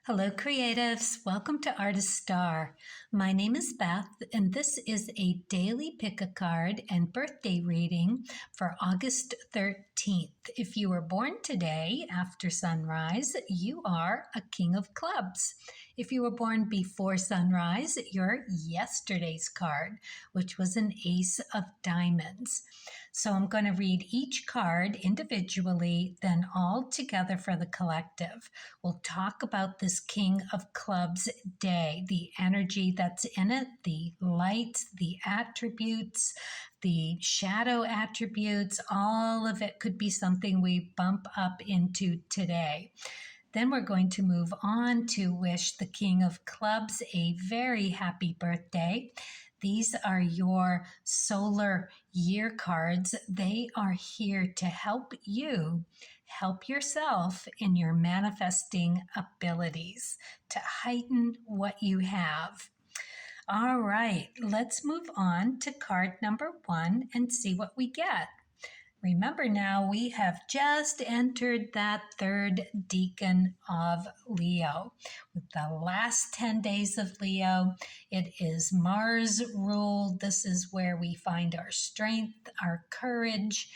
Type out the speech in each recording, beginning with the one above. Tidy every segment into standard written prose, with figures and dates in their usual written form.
Hello, creatives. Welcome to Artist Star. My name is Beth, and this is a daily pick a card and birthday reading for August 13th. If you were born today after sunrise, you are a King of Clubs. If you were born before sunrise, you're yesterday's card, which was an Ace of Diamonds. So I'm going to read each card individually, then all together for the collective. We'll talk about this King of Clubs day, the energy that's in it, the lights, the attributes, the shadow attributes, all of it could be something we bump up into today. Then we're going to move on to wish the King of Clubs a very happy birthday. These are your solar year cards. They are here to help you help yourself in your manifesting abilities, to heighten what you have. All right, let's move on to card number 1 and see what we get. Remember now, we have just entered that third decan of Leo. With the last 10 days of Leo, it is Mars ruled. This is where we find our strength, our courage,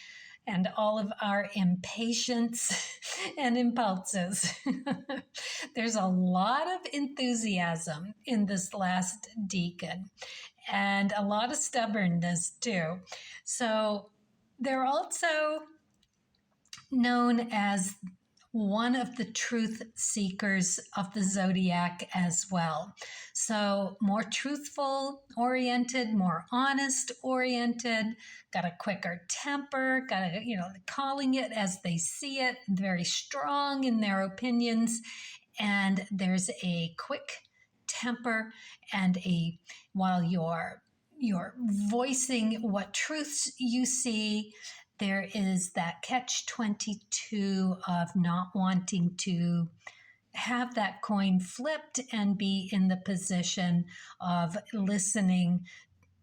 and all of our impatience and impulses. There's a lot of enthusiasm in this last decan and a lot of stubbornness too. So they're also known as one of the truth seekers of the zodiac as well. So more truthful oriented, more honest oriented, got a quicker temper, calling it as they see it, very strong in their opinions. And there's a quick temper and while you're voicing what truths you see, there is that catch-22 of not wanting to have that coin flipped and be in the position of listening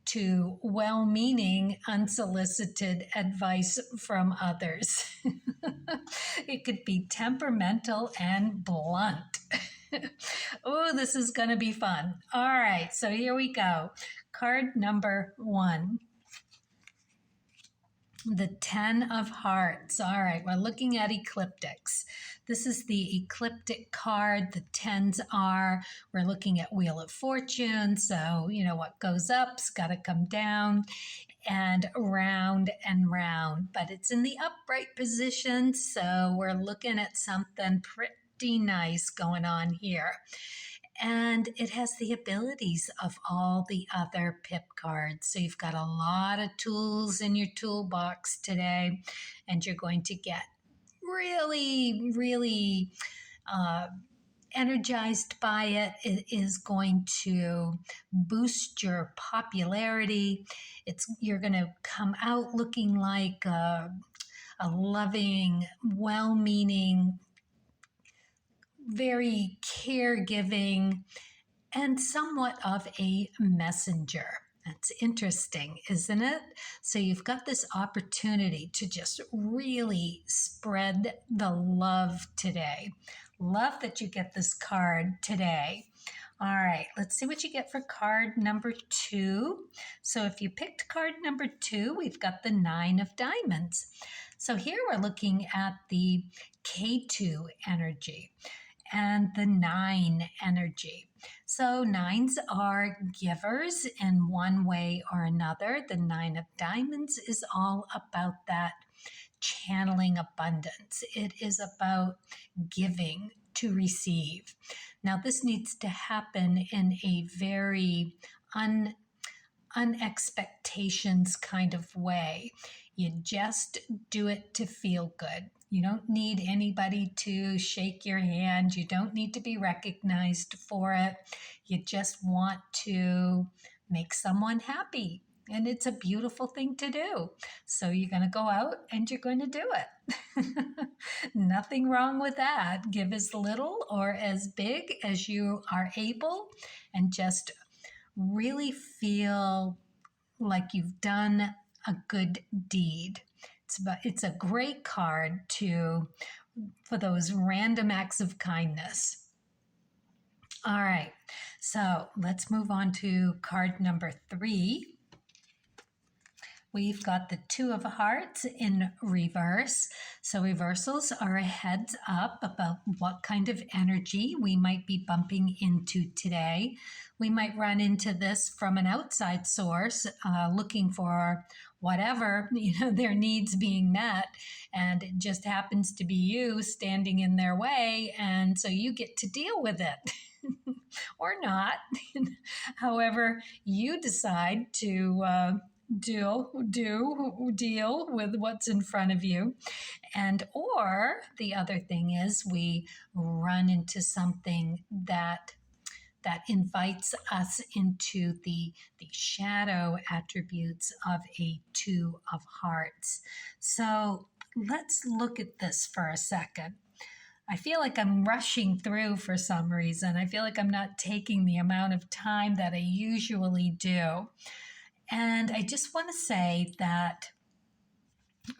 to well-meaning, unsolicited advice from others. It could be temperamental and blunt. Oh, this is going to be fun. All right, so here we go. Card number 1. The 10 of Hearts. All right, we're looking at ecliptics. This is the ecliptic card. The 10s we're looking at Wheel of Fortune. So, what goes up's got to come down and round. But it's in the upright position, so we're looking at something pretty nice going on here. And it has the abilities of all the other pip cards. So you've got a lot of tools in your toolbox today, and you're going to get really, really energized by it. It is going to boost your popularity. You're going to come out looking like a loving, well-meaning, very caregiving, and somewhat of a messenger. That's interesting, isn't it? So you've got this opportunity to just really spread the love today. Love that you get this card today. All right, let's see what you get for card number 2. So if you picked card number 2, we've got the 9 of Diamonds. So here we're looking at the K2 energy and the 9 energy. So 9s are givers in one way or another. The 9 of Diamonds is all about that channeling abundance. It is about giving to receive. Now, this needs to happen in a very unexpectations kind of way. You just do it to feel good. You don't need anybody to shake your hand. You don't need to be recognized for it. You just want to make someone happy. And it's a beautiful thing to do. So you're going to go out and you're going to do it. Nothing wrong with that. Give as little or as big as you are able and just really feel like you've done a good deed. It's a great card for those random acts of kindness. All right, so let's move on to card number 3. We've got the Two of Hearts in reverse. So reversals are a heads up about what kind of energy we might be bumping into today. We might run into this from an outside source, looking for whatever, their needs being met, and it just happens to be you standing in their way, and so you get to deal with it. Or not. However, you decide to deal with what's in front of you. And or the other thing is we run into something that invites us into the shadow attributes of a Two of Hearts. So let's look at this for a second. I feel like I'm rushing through for some reason. I feel like I'm not taking the amount of time that I usually do. And I just want to say that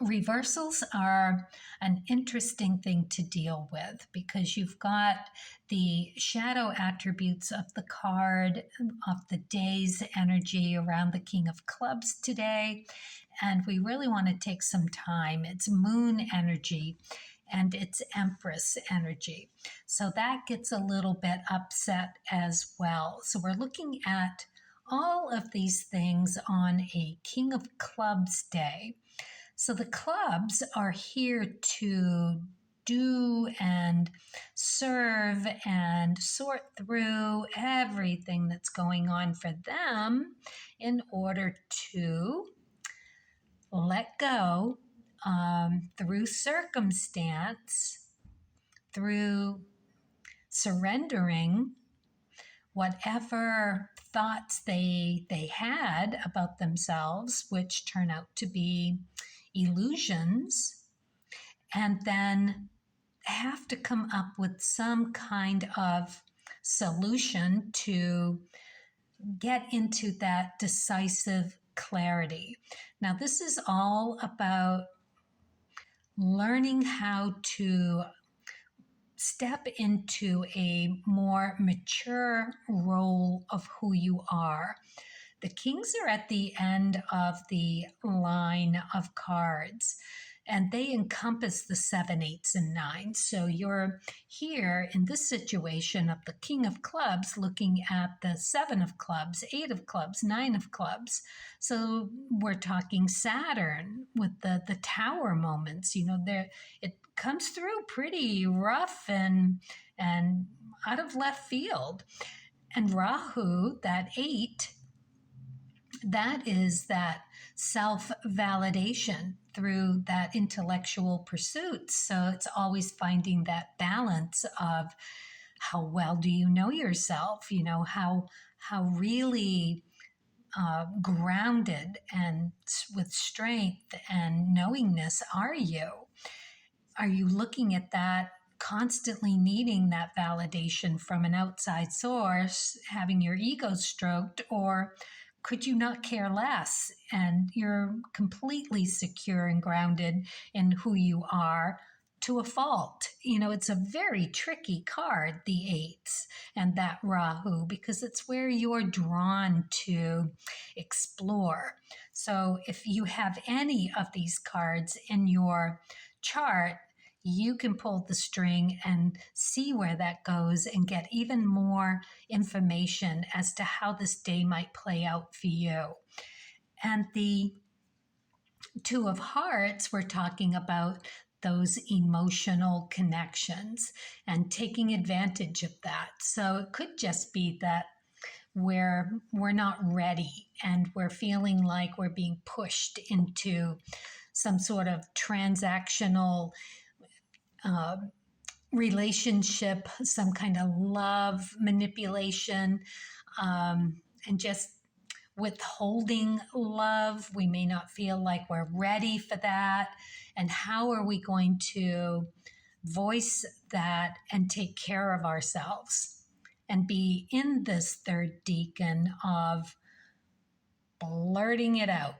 reversals are an interesting thing to deal with because you've got the shadow attributes of the card, of the day's energy around the King of Clubs today. And we really want to take some time. It's moon energy and it's Empress energy. So that gets a little bit upset as well. So we're looking at all of these things on a King of Clubs day. So the clubs are here to do and serve and sort through everything that's going on for them in order to let go through circumstance, through surrendering whatever thoughts they had about themselves, which turn out to be illusions, and then have to come up with some kind of solution to get into that decisive clarity. Now, this is all about learning how to step into a more mature role of who you are. The kings are at the end of the line of cards, and they encompass the 7, 8s, and 9s. So you're here in this situation of the King of Clubs looking at the 7 of Clubs, 8 of Clubs, 9 of Clubs. So we're talking Saturn with the Tower moments. It comes through pretty rough and out of left field. And Rahu, that 8, that is that self-validation through that intellectual pursuit. So it's always finding that balance of how well do you know yourself? How really grounded and with strength and knowingness are you? Are you looking at that constantly needing that validation from an outside source, having your ego stroked, or could you not care less and you're completely secure and grounded in who you are to a fault? It's a very tricky card, the 8s and that Rahu, because it's where you're drawn to explore. So if you have any of these cards in your chart, you can pull the string and see where that goes and get even more information as to how this day might play out for you. And the Two of Hearts, we're talking about those emotional connections and taking advantage of that. So it could just be that we're not ready and we're feeling like we're being pushed into some sort of transactional relationship, some kind of love manipulation, and just withholding love. We may not feel like we're ready for that. And how are we going to voice that and take care of ourselves and be in this third deacon of blurting it out?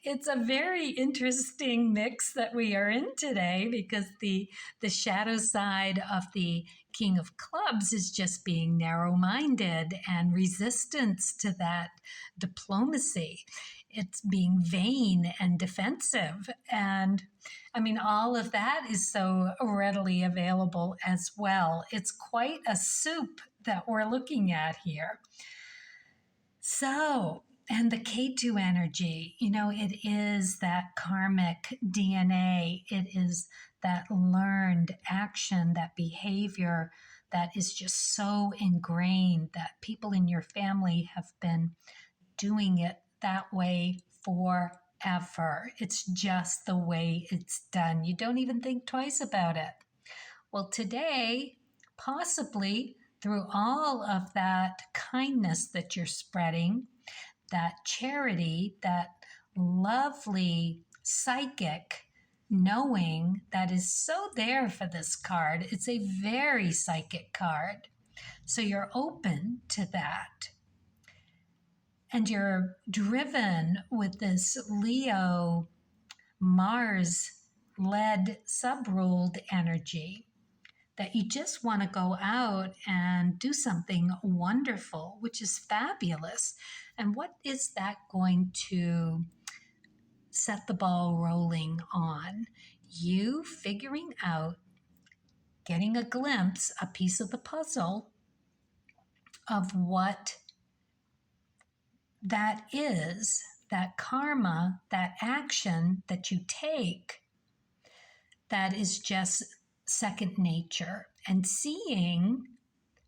It's a very interesting mix that we are in today because the shadow side of the King of Clubs is just being narrow-minded and resistance to that diplomacy. It's being vain and defensive. And I mean, all of that is so readily available as well. It's quite a soup that we're looking at here. So, and the K2 energy, it is that karmic DNA. It is that learned action, that behavior that is just so ingrained that people in your family have been doing it that way forever. It's just the way it's done. You don't even think twice about it. Well, today, possibly through all of that kindness that you're spreading, that charity, that lovely psychic knowing that is so there for this card. It's a very psychic card. So you're open to that. And you're driven with this Leo Mars-led sub-ruled energy that you just want to go out and do something wonderful, which is fabulous. And what is that going to set the ball rolling on? You figuring out, getting a glimpse, a piece of the puzzle of what that is, that karma, that action that you take that is just second nature, and seeing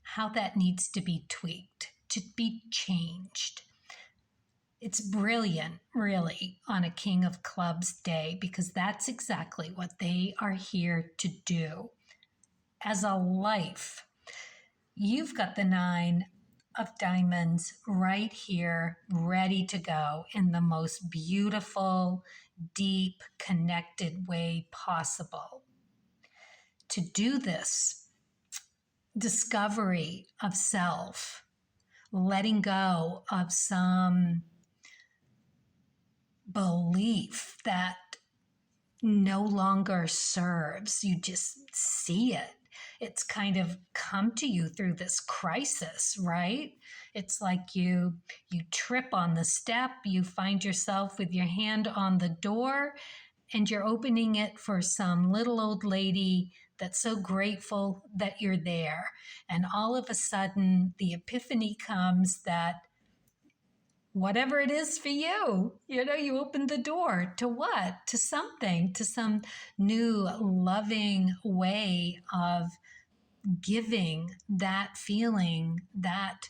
how that needs to be tweaked, to be changed. It's brilliant, really, on a King of Clubs day, because that's exactly what they are here to do. As a life, you've got the 9 of Diamonds right here, ready to go in the most beautiful, deep, connected way possible. To do this discovery of self, letting go of some belief that no longer serves. You just see it. It's kind of come to you through this crisis, right? It's like you trip on the step, you find yourself with your hand on the door, and you're opening it for some little old lady that's so grateful that you're there. And all of a sudden, the epiphany comes that whatever it is for you, you open the door to what? To something, to some new loving way of giving that feeling, that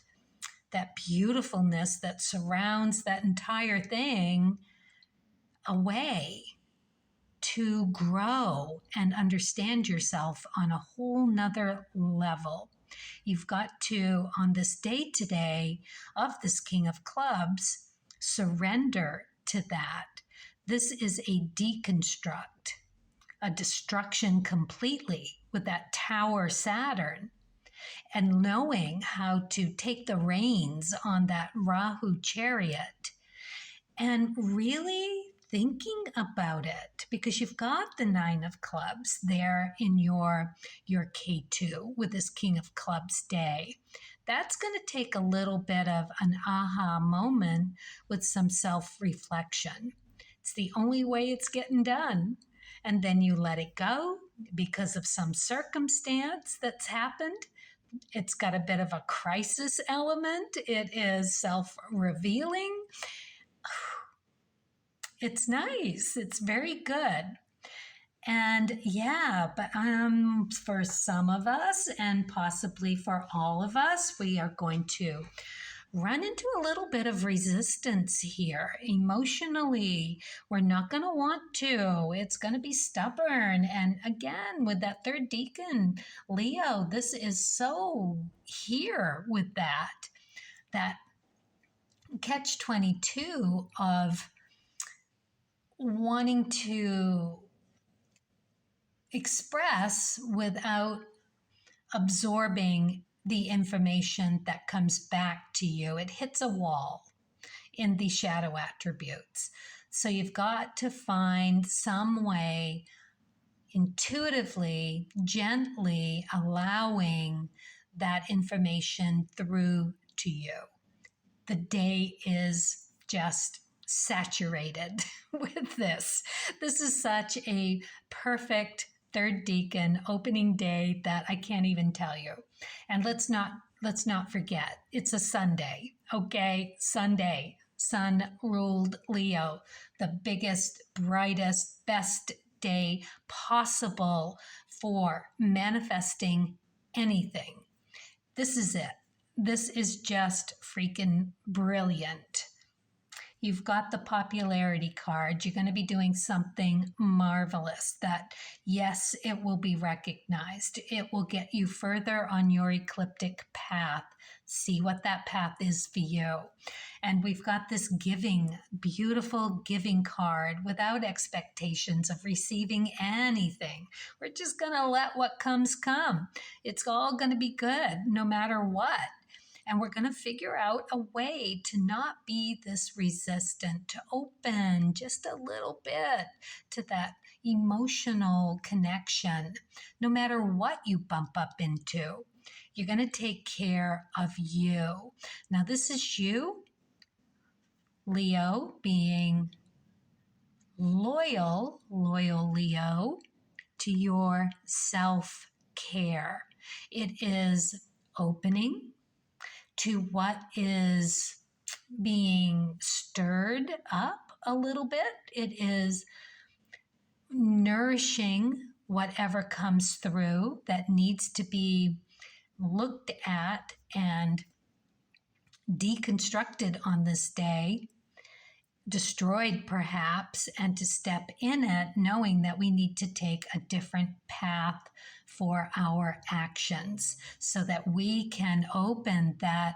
beautifulness that surrounds that entire thing away, to grow and understand yourself on a whole nother level. You've got to, on this day today of this King of Clubs, surrender to that. This is a deconstruct, a destruction completely with that Tower Saturn, and knowing how to take the reins on that Rahu chariot and really thinking about it, because you've got the 9 of Clubs there in your K2 with this King of Clubs day. That's going to take a little bit of an aha moment with some self-reflection. It's the only way it's getting done. And then you let it go because of some circumstance that's happened. It's got a bit of a crisis element. It is self-revealing. It's nice. It's very good. And yeah, but for some of us, and possibly for all of us, we are going to run into a little bit of resistance here. Emotionally, we're not going to want to. It's going to be stubborn. And again, with that 3rd deacon, Leo, this is so here with that catch-22 of wanting to express without absorbing the information that comes back to you. It hits a wall in the shadow attributes. So you've got to find some way intuitively, gently allowing that information through to you. The day is just saturated with this. This is such a perfect third deacon opening day that I can't even tell you. And let's not forget, it's a Sunday. Okay, Sunday. Sun ruled Leo, the biggest, brightest, best day possible for manifesting anything. This is it. This is just freaking brilliant. You've got the popularity card. You're going to be doing something marvelous that, yes, it will be recognized. It will get you further on your ecliptic path. See what that path is for you. And we've got this giving, beautiful giving card without expectations of receiving anything. We're just going to let what comes come. It's all going to be good no matter what. And we're going to figure out a way to not be this resistant, to open just a little bit to that emotional connection. No matter what you bump up into, you're going to take care of you. Now, this is you, Leo, being loyal Leo, to your self-care. It is opening to what is being stirred up a little bit. It is nourishing whatever comes through that needs to be looked at and deconstructed on this day, destroyed perhaps, and to step in it knowing that we need to take a different path for our actions so that we can open that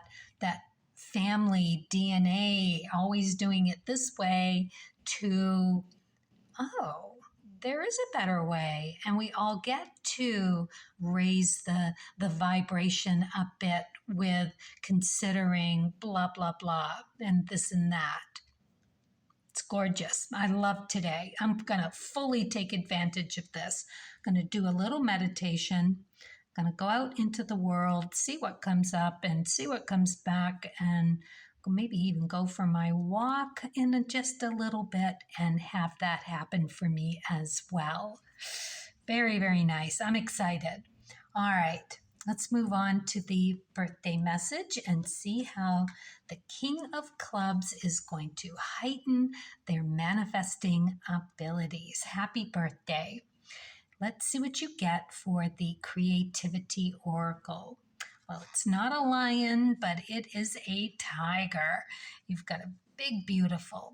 family DNA, always doing it this way, to, oh, there is a better way. And we all get to raise the vibration a bit with considering blah, blah, blah, and this and that. It's gorgeous. I love today. I'm going to fully take advantage of this. I'm going to do a little meditation. I'm going to go out into the world, see what comes up and see what comes back, and maybe even go for my walk in just a little bit and have that happen for me as well. Very, very nice. I'm excited. All right. Let's move on to the birthday message and see how the King of Clubs is going to heighten their manifesting abilities. Happy birthday. Let's see what you get for the Creativity Oracle. Well, it's not a lion, but it is a tiger. You've got a big, beautiful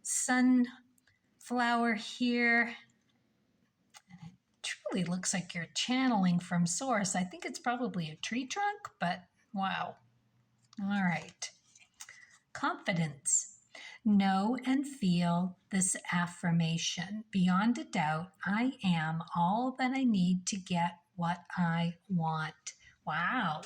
sunflower here. Truly looks like you're channeling from source. I think it's probably a tree trunk, but wow. All right. Confidence. Know and feel this affirmation. Beyond a doubt, I am all that I need to get what I want. Wow.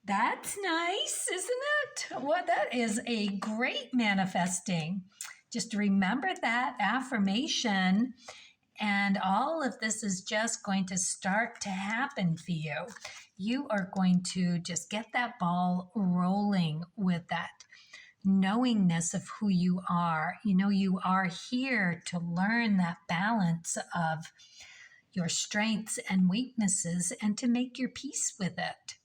That's nice, isn't it? Well, that is a great manifesting. Just remember that affirmation. And all of this is just going to start to happen for you. You are going to just get that ball rolling with that knowingness of who you are. You know, you are here to learn that balance of your strengths and weaknesses and to make your peace with it.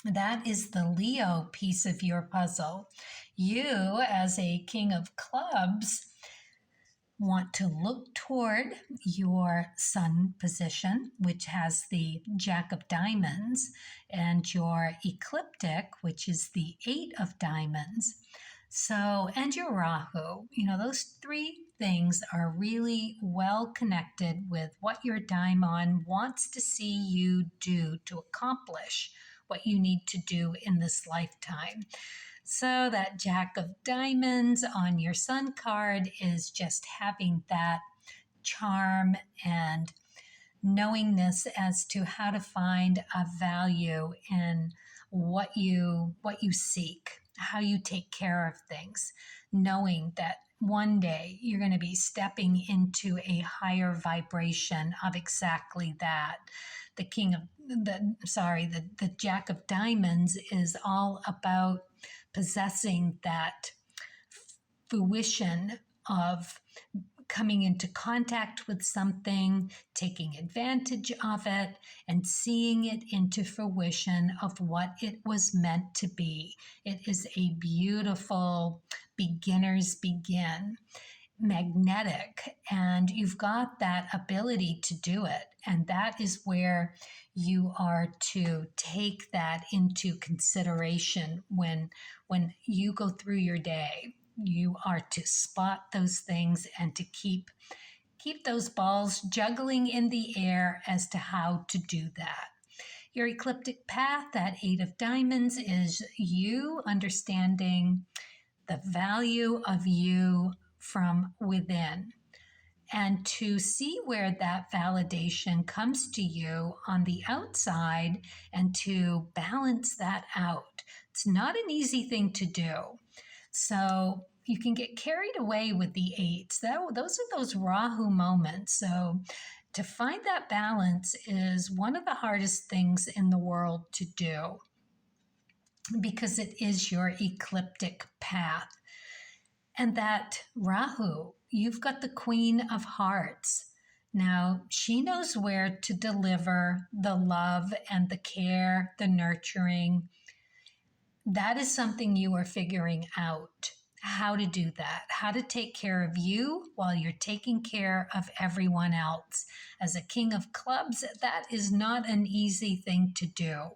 That is the Leo piece of your puzzle. You, as a King of Clubs, want to look toward your sun position, which has the Jack of Diamonds, and your ecliptic, which is the Eight of Diamonds. So, and your Rahu, you know, those three things are really well connected with what your daimon wants to see you do to accomplish what you need to do in this lifetime. So that Jack of Diamonds on your sun card is just having that charm and knowingness as to how to find a value in what you seek, how you take care of things. knowing that one day you're going to be stepping into a higher vibration of exactly that. The king of the Jack of Diamonds is all about possessing that fruition of coming into contact with something, taking advantage of it, and seeing it into fruition of what it was meant to be. It is a beautiful beginner's begin, magnetic, and you've got that ability to do it. And that is where you are to take that into consideration when you go through your day. You are to spot those things and to keep those balls juggling in the air as to how to do that. Your ecliptic path, that 8 of Diamonds, is you understanding the value of you from within, and to see where that validation comes to you on the outside and to balance that out. It's not an easy thing to do. So you can get carried away with the 8s. Those are those Rahu moments. So to find that balance is one of the hardest things in the world to do, because it is your ecliptic path. And that Rahu, you've got the Queen of Hearts. Now, she knows where to deliver the love and the care, the nurturing. That is something you are figuring out, how to do that, how to take care of you while you're taking care of everyone else. As a King of Clubs, that is not an easy thing to do.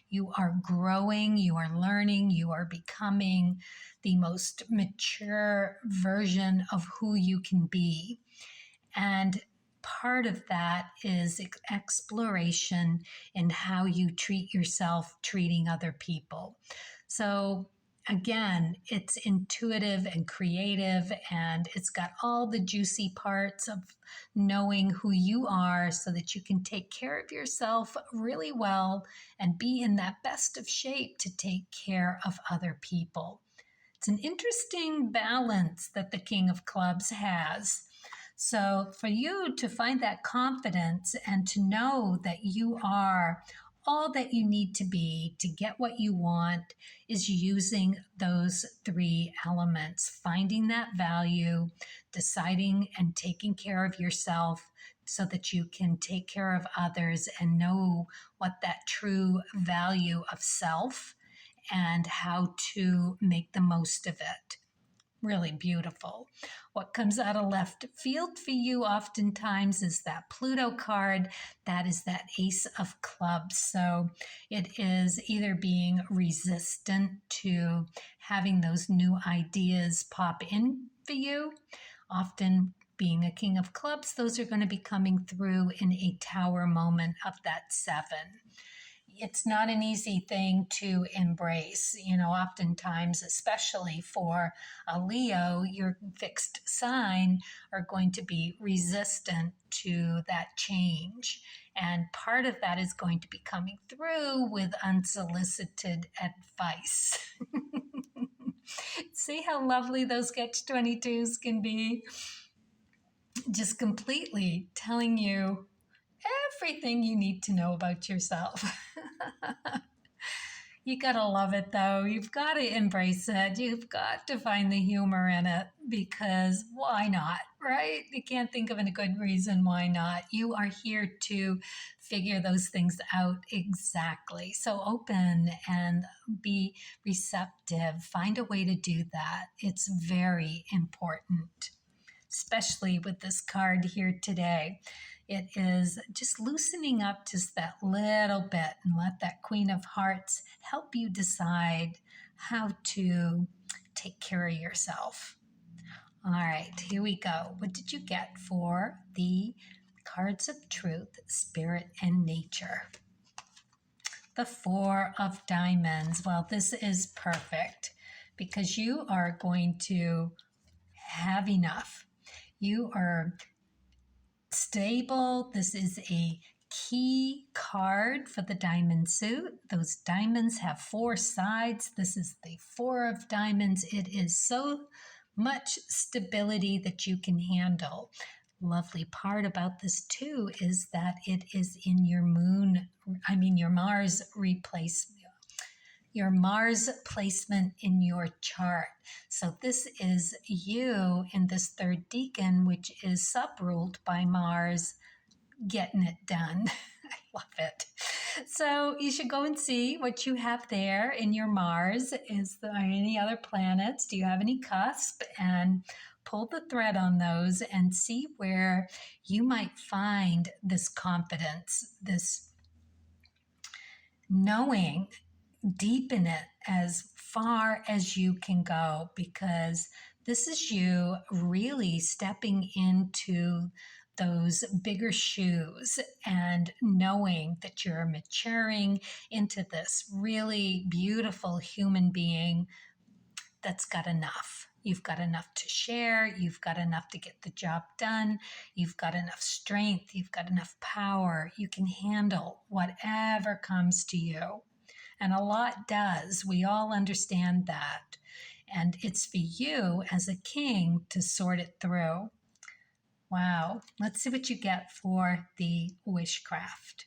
You are growing, you are learning, you are becoming the most mature version of who you can be. And part of that is exploration in how you treat yourself, treating other people. So again, it's intuitive and creative, and it's got all the juicy parts of knowing who you are so that you can take care of yourself really well and be in that best of shape to take care of other people. It's an interesting balance that the King of Clubs has. So for you to find that confidence and to know that you are all that you need to be to get what you want is using those 3 elements, finding that value, deciding and taking care of yourself so that you can take care of others and know what that true value of self and how to make the most of it. Really beautiful. What comes out of left field for you oftentimes is that Pluto card. That is that Ace of Clubs. So it is either being resistant to having those new ideas pop in for you. Often being a King of Clubs, those are going to be coming through in a Tower moment of that 7. It's not an easy thing to embrace. Oftentimes, especially for a Leo, your fixed sign are going to be resistant to that change. And part of that is going to be coming through with unsolicited advice. See how lovely those catch-22s can be? Just completely telling you everything you need to know about yourself. You gotta love it though. You've got to embrace it. You've got to find the humor in it, because why not, right? You can't think of a good reason why not. You are here to figure those things out exactly. So open and be receptive. Find a way to do that. It's very important, especially with this card here today. It is just loosening up just that little bit and let that Queen of Hearts help you decide how to take care of yourself. All right, here we go. What did you get for the cards of truth, spirit, and nature? The 4 of Diamonds. Well, this is perfect because you are going to have enough. You are stable. This is a key card for the diamond suit. Those diamonds have 4 sides. This is the 4 of Diamonds. It is so much stability that you can handle. Lovely part about this too is that it is in your your Mars replacement. Your Mars placement in your chart. So this is you in this third decan, which is subruled by Mars, getting it done. I love it. So you should go and see what you have there in your Mars. Is there any other planets? Do you have any cusp? And pull the thread on those and see where you might find this confidence, this knowing. Deepen it as far as you can go, because this is you really stepping into those bigger shoes and knowing that you're maturing into this really beautiful human being that's got enough. You've got enough to share. You've got enough to get the job done. You've got enough strength. You've got enough power. You can handle whatever comes to you. And a lot does. We all understand that. And it's for you as a king to sort it through. Wow. Let's see what you get for the Wishcraft.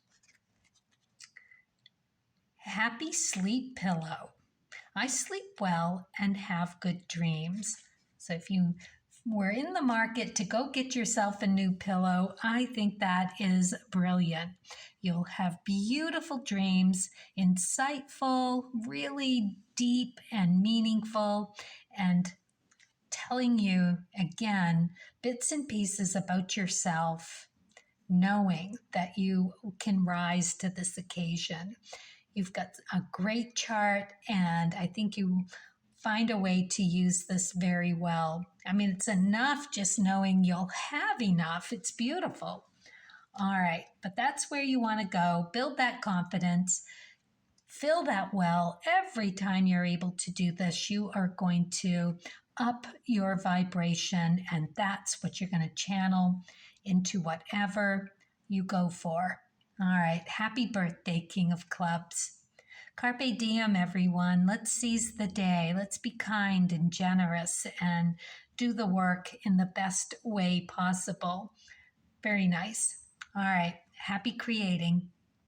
Happy sleep pillow. I sleep well and have good dreams. So if you were in the market to go get yourself a new pillow, I think that is brilliant. You'll have beautiful dreams, insightful, really deep and meaningful, and telling you again bits and pieces about yourself, knowing that you can rise to this occasion. You've got a great chart, and I think you find a way to use this very well. I mean, it's enough just knowing you'll have enough. It's beautiful. All right, but that's where you want to go. Build that confidence. Fill that well. Every time you're able to do this, you are going to up your vibration, and that's what you're going to channel into whatever you go for. All right, happy birthday, King of Clubs. Carpe diem, everyone. Let's seize the day. Let's be kind and generous and do the work in the best way possible. Very nice. All right, happy creating.